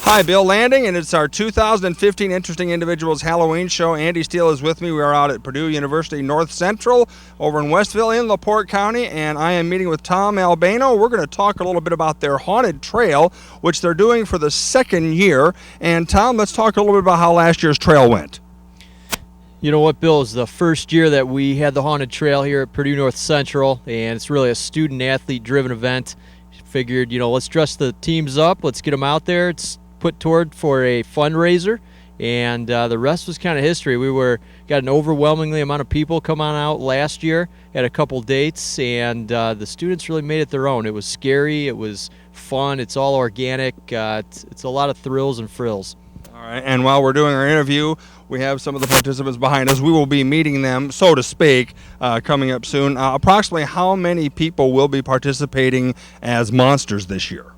Hi, Bill Landing, and it's our 2015 Interesting Individuals Halloween show. Andy Steele is with me. We are out at Purdue University North Central over in Westville in LaPorte County, and I am meeting with Tom Albano. We're going to talk a little bit about their Haunted Trail, which they're doing for the second year. And Tom, let's talk a little bit about how last year's trail went. You know what, Bill, is the first year that we had the Haunted Trail here at Purdue North Central, and it's really a student-athlete driven event. Figured, let's dress the teams up, let's get them out there. It's put toward for a fundraiser, and the rest was kind of history. We got an overwhelmingly amount of people come on out last year at a couple dates, and the students really made it their own. It was scary, it was fun, it's all organic, it's a lot of thrills and frills. All right, and while we're doing our interview, we have some of the participants behind us. We will be meeting them, so to speak, coming up soon. Approximately how many people will be participating as monsters this year?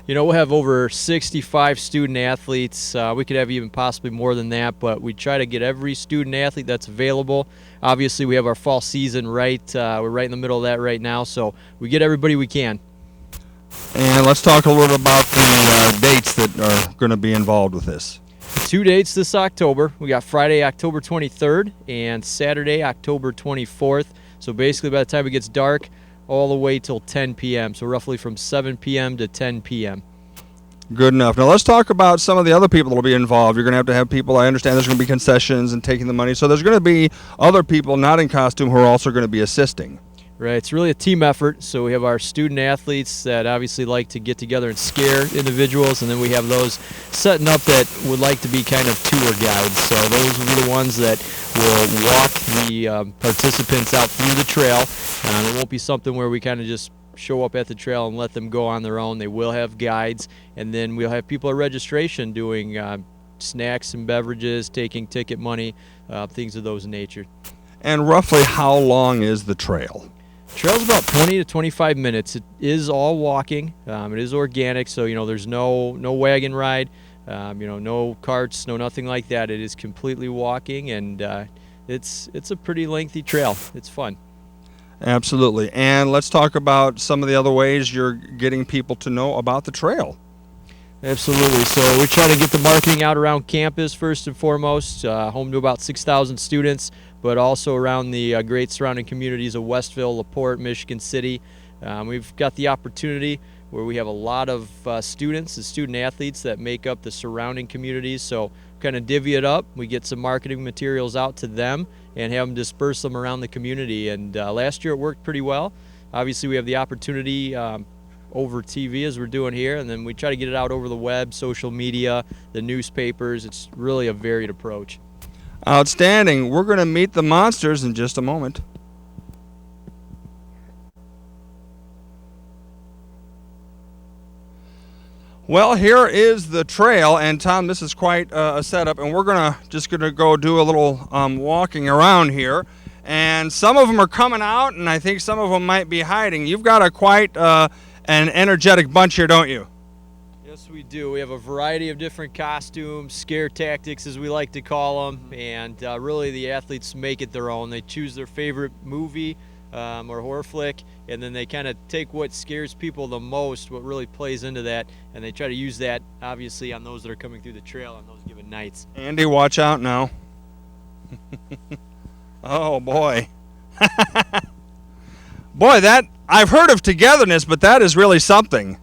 We'll have over 65 student athletes. We could have even possibly more than that, but we try to get every student athlete that's available. Obviously, we have our fall season right. We're right in the middle of that right now, so we get everybody we can. And let's talk a little bit about the dates that are going to be involved with this. 2 dates this October. We got Friday, October 23rd, and Saturday, October 24th. So basically, by the time it gets dark, all the way till 10 p.m., so roughly from 7 p.m. to 10 p.m. Good enough. Now let's talk about some of the other people that will be involved. You're going to have people, I understand there's going to be concessions and taking the money, so there's going to be other people not in costume who are also going to be assisting. Right, it's really a team effort, so we have our student athletes that obviously like to get together and scare individuals, and then we have those setting up that would like to be kind of tour guides. So those will be the ones that will walk the participants out through the trail. It won't be something where we kind of just show up at the trail and let them go on their own. They will have guides, and then we'll have people at registration doing snacks and beverages, taking ticket money, things of those nature. And roughly how long is the trail? Trail's about 20 to 25 minutes. It is all walking. It is organic, so there's no wagon ride, no carts, no nothing like that. It is completely walking, and it's a pretty lengthy trail. It's fun. Absolutely. And let's talk about some of the other ways you're getting people to know about the trail. Absolutely. So we try to get the marketing out around campus first and foremost, home to about 6,000 students, but also around the great surrounding communities of Westville, LaPorte, Michigan City. We've got the opportunity where we have a lot of students and student athletes that make up the surrounding communities, so kind of divvy it up. We get some marketing materials out to them and have them disperse them around the community, and last year it worked pretty well. Obviously we have the opportunity over TV as we're doing here, and then we try to get it out over the web, social media, the newspapers. It's really a varied approach. Outstanding. We're going to meet the monsters in just a moment. Well, here is the trail, and Tom, this is quite a setup, and we're just gonna go do a little walking around here, and some of them are coming out, and I think some of them might be hiding. You've got quite an energetic bunch here, don't you? Yes, we do. We have a variety of different costumes, scare tactics as we like to call them, and really the athletes make it their own. They choose their favorite movie or horror flick, and then they kind of take what scares people the most, what really plays into that, and they try to use that obviously on those that are coming through the trail on those given nights. Andy, watch out now. Oh boy. Boy, that I've heard of togetherness, but that is really something.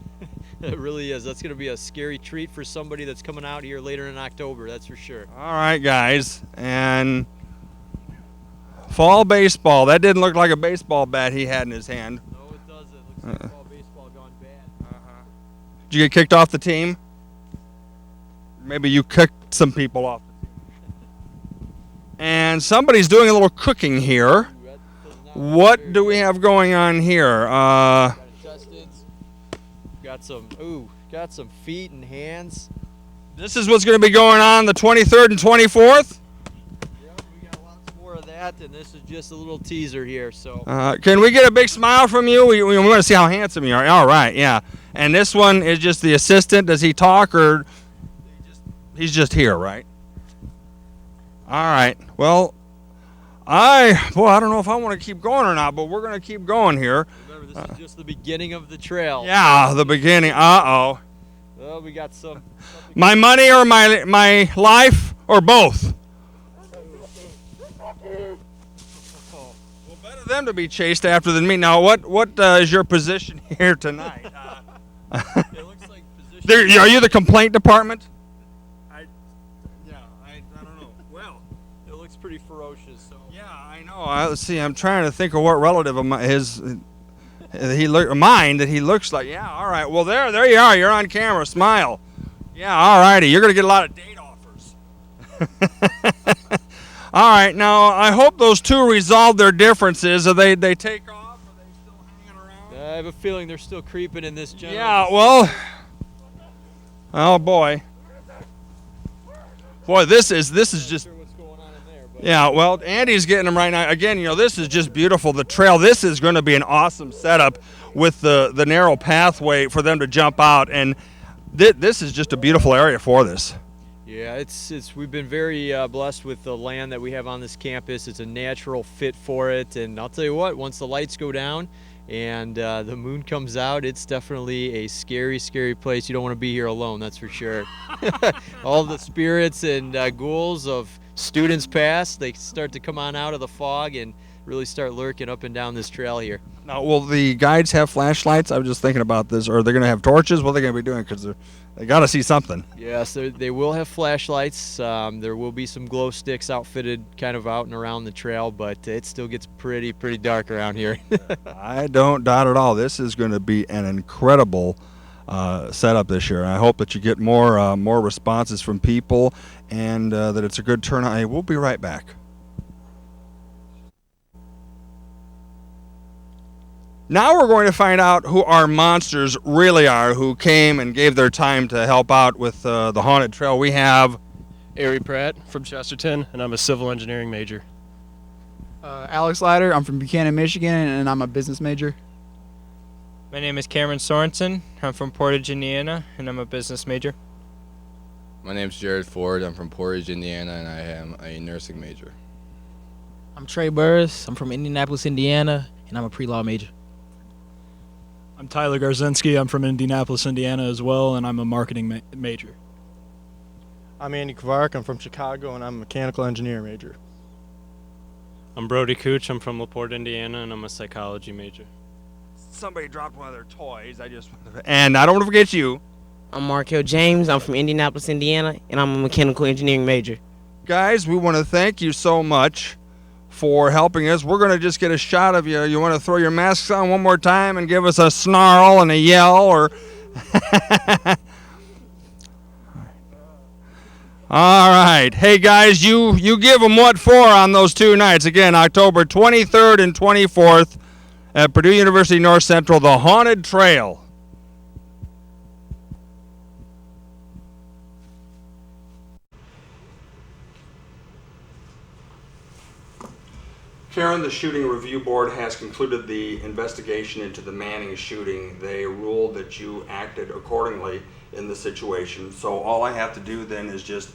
It really is. That's going to be a scary treat for somebody that's coming out here later in October, that's for sure. All right, guys. And fall baseball. That didn't look like a baseball bat he had in his hand. No, it doesn't. It looks like fall baseball gone bad. Did you get kicked off the team? Maybe you kicked some people off the team. And somebody's doing a little cooking here. What do we have going on here? Got some feet and hands. This is what's going to be going on the 23rd and 24th? Yep, we got lots more of that, and this is just a little teaser here. So can we get a big smile from you? We want to see how handsome you are. All right, yeah. And this one is just the assistant. Does he talk, or he's just here, right? All right. Well, I don't know if I want to keep going or not, but we're going to keep going here. Remember, this is just the beginning of the trail. Yeah, the beginning. Uh-oh. Well, we got some. My money or my life or both? Well, better them to be chased after than me. Now, what is your position here tonight? It looks like position. Are you the complaint department? I don't know. Well, It looks pretty ferocious. So. yeah, I know. Let's see. I'm trying to think of what relative of mine that he looks like. Yeah, all right. Well, there you are. You're on camera. Smile. Yeah, all righty. You're gonna get a lot of date offers. All right. Now, I hope those two resolve their differences. Are they take off? Are they still hanging around? I have a feeling they're still creeping in this general. Yeah. Well. Oh boy. Boy, this is just. What's going on in there, but Yeah, well, Andy's getting them right now. Again, this is just beautiful. The trail, this is going to be an awesome setup with the narrow pathway for them to jump out. And this is just a beautiful area for this. Yeah, we've been very blessed with the land that we have on this campus. It's a natural fit for it. And I'll tell you what, once the lights go down and the moon comes out, it's definitely a scary, scary place. You don't want to be here alone, that's for sure. All the spirits and ghouls of students past, they start to come on out of the fog and really start lurking up and down this trail here. Now, will the guides have flashlights? I was just thinking about this. Or are they going to have torches? What are they going to be doing? Because they got to see something. Yes, they will have flashlights. There will be some glow sticks outfitted kind of out and around the trail, but it still gets pretty dark around here. I don't doubt at all. This is going to be an incredible setup this year. I hope that you get more responses from people and that it's a good turnout. Hey, we'll be right back. Now we're going to find out who our monsters really are, who came and gave their time to help out with the Haunted Trail. We have Ari Pratt from Chesterton, and I'm a civil engineering major. Alex Leiter, I'm from Buchanan, Michigan, and I'm a business major. My name is Cameron Sorensen. I'm from Portage, Indiana, and I'm a business major. My name's Jared Ford. I'm from Portage, Indiana, and I am a nursing major. I'm Trey Burris. I'm from Indianapolis, Indiana, and I'm a pre-law major. I'm Tyler Garzinski. I'm from Indianapolis, Indiana as well, and I'm a marketing major. I'm Andy Kvark. I'm from Chicago, and I'm a mechanical engineer major. I'm Brody Cooch. I'm from LaPorte, Indiana, and I'm a psychology major. somebody dropped one of their toys. And I don't want to forget you. I'm Markel James. I'm from Indianapolis, Indiana, and I'm a mechanical engineering major. Guys, we want to thank you so much for helping us. We're going to just get a shot of you. You want to throw your masks on one more time and give us a snarl and a yell, or... All right. Hey, guys, you give them what for on those 2 nights. Again, October 23rd and 24th at Purdue University North Central, the Haunted Trail. Karen, the Shooting Review Board has concluded the investigation into the Manning shooting. They ruled that you acted accordingly in the situation. So all I have to do then is just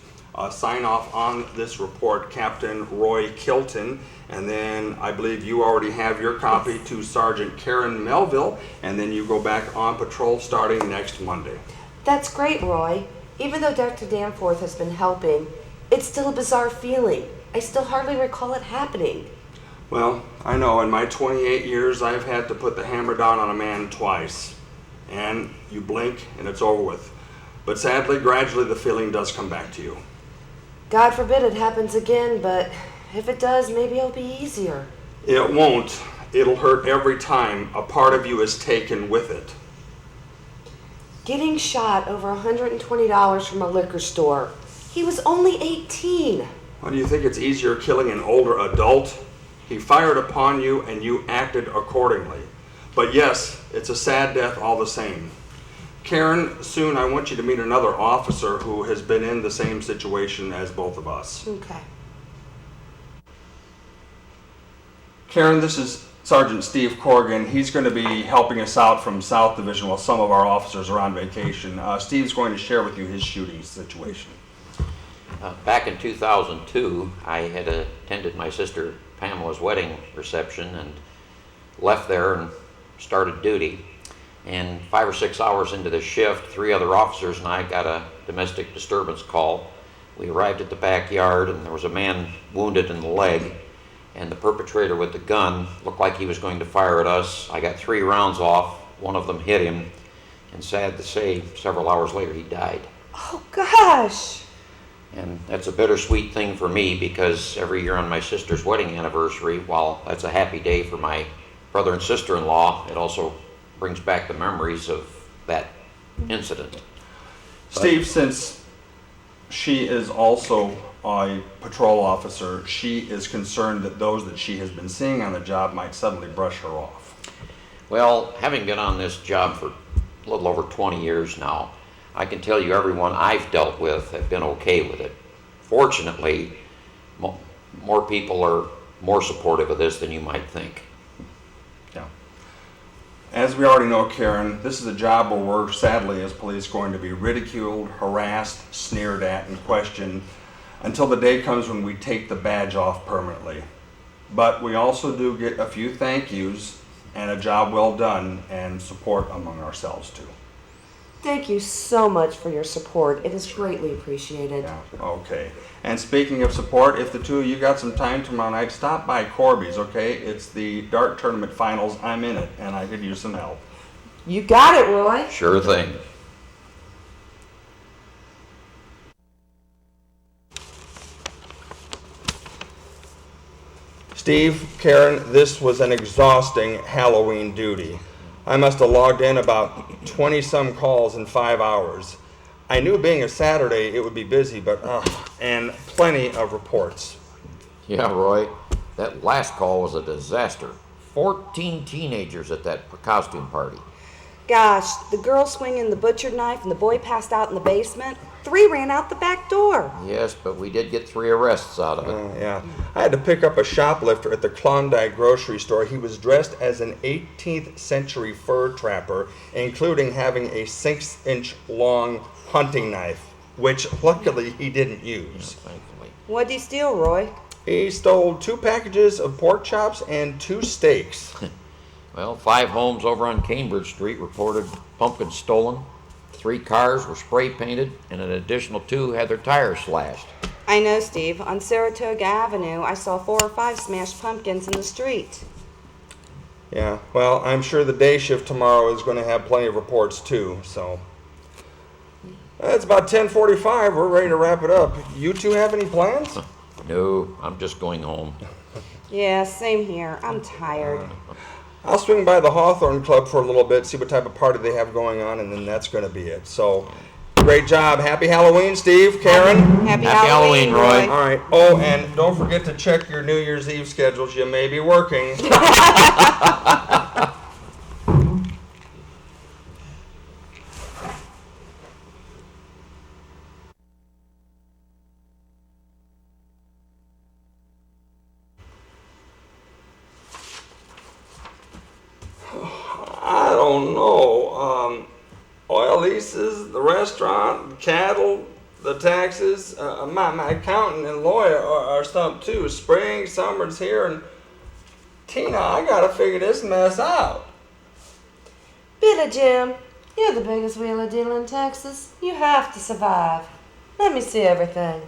sign off on this report, Captain Roy Kilton, and then I believe you already have your copy to Sergeant Karen Melville, and then you go back on patrol starting next Monday. That's great, Roy. Even though Dr. Danforth has been helping, it's still a bizarre feeling. I still hardly recall it happening. Well, I know in my 28 years I've had to put the hammer down on a man twice, and you blink and it's over with. But sadly, gradually the feeling does come back to you. God forbid it happens again, but if it does, maybe it'll be easier. It won't. It'll hurt every time a part of you is taken with it. Getting shot over $120 from a liquor store. He was only 18. Well, do you think it's easier killing an older adult? He fired upon you and you acted accordingly. But yes, it's a sad death all the same. Karen, soon I want you to meet another officer who has been in the same situation as both of us. Okay. Karen, this is Sergeant Steve Corrigan. He's going to be helping us out from South Division while some of our officers are on vacation. Steve's going to share with you his shooting situation. Back in 2002, I had attended my sister Pamela's wedding reception and left there and started duty. And 5 or 6 hours into the shift, 3 other officers and I got a domestic disturbance call. We arrived at the backyard and there was a man wounded in the leg, and the perpetrator with the gun looked like he was going to fire at us. I got 3 rounds off, one of them hit him, and sad to say, several hours later he died. Oh, gosh. And that's a bittersweet thing for me because every year on my sister's wedding anniversary, while that's a happy day for my brother and sister-in-law, it also brings back the memories of that incident. Steve, since she is also a patrol officer, she is concerned that those that she has been seeing on the job might suddenly brush her off. Well, having been on this job for a little over 20 years now, I can tell you everyone I've dealt with have been okay with it. Fortunately, more people are more supportive of this than you might think. Yeah. As we already know, Karen, this is a job where we're sadly as police going to be ridiculed, harassed, sneered at, and questioned until the day comes when we take the badge off permanently. But we also do get a few thank yous and a job well done and support among ourselves too. Thank you so much for your support. It is greatly appreciated. Yeah, okay. And speaking of support, if the two of you got some time tomorrow night, stop by Corby's, okay? It's the dart tournament finals. I'm in it, and I could use some help. You got it, Roy. Sure thing. Steve, Karen, this was an exhausting Halloween duty. I must have logged in about 20-some calls in 5 hours. I knew being a Saturday it would be busy, but and plenty of reports. Yeah, Roy, that last call was a disaster. 14 teenagers at that costume party. Gosh, the girl swinging the butcher knife and the boy passed out in the basement. 3 ran out the back door. Yes, but we did get 3 arrests out of it. Yeah. I had to pick up a shoplifter at the Klondike grocery store. He was dressed as an 18th century fur trapper, including having a 6-inch long hunting knife, which luckily he didn't use. Yeah, thankfully. What'd he steal, Roy? He stole 2 packages of pork chops and 2 steaks. Well, 5 homes over on Cambridge Street reported pumpkins stolen. 3 cars were spray painted, and an additional 2 had their tires slashed. I know, Steve. On Saratoga Avenue, I saw 4 or 5 smashed pumpkins in the street. Yeah, well, I'm sure the day shift tomorrow is going to have plenty of reports too, so. It's about 10:45. We're ready to wrap it up. You two have any plans? No, I'm just going home. Yeah, same here. I'm tired. I'll swing by the Hawthorne Club for a little bit, see what type of party they have going on, and then that's going to be it. So, great job. Happy Halloween, Steve, Karen. Happy Halloween, Roy. All right. Oh, and don't forget to check your New Year's Eve schedules. You may be working. I don't know. Oil leases, the restaurant, the cattle, the taxes. My accountant and lawyer are stumped too. Spring, summer's here, and Tina, I gotta figure this mess out. Billy Jim, you're the biggest wheeler dealer in Texas. You have to survive. Let me see everything.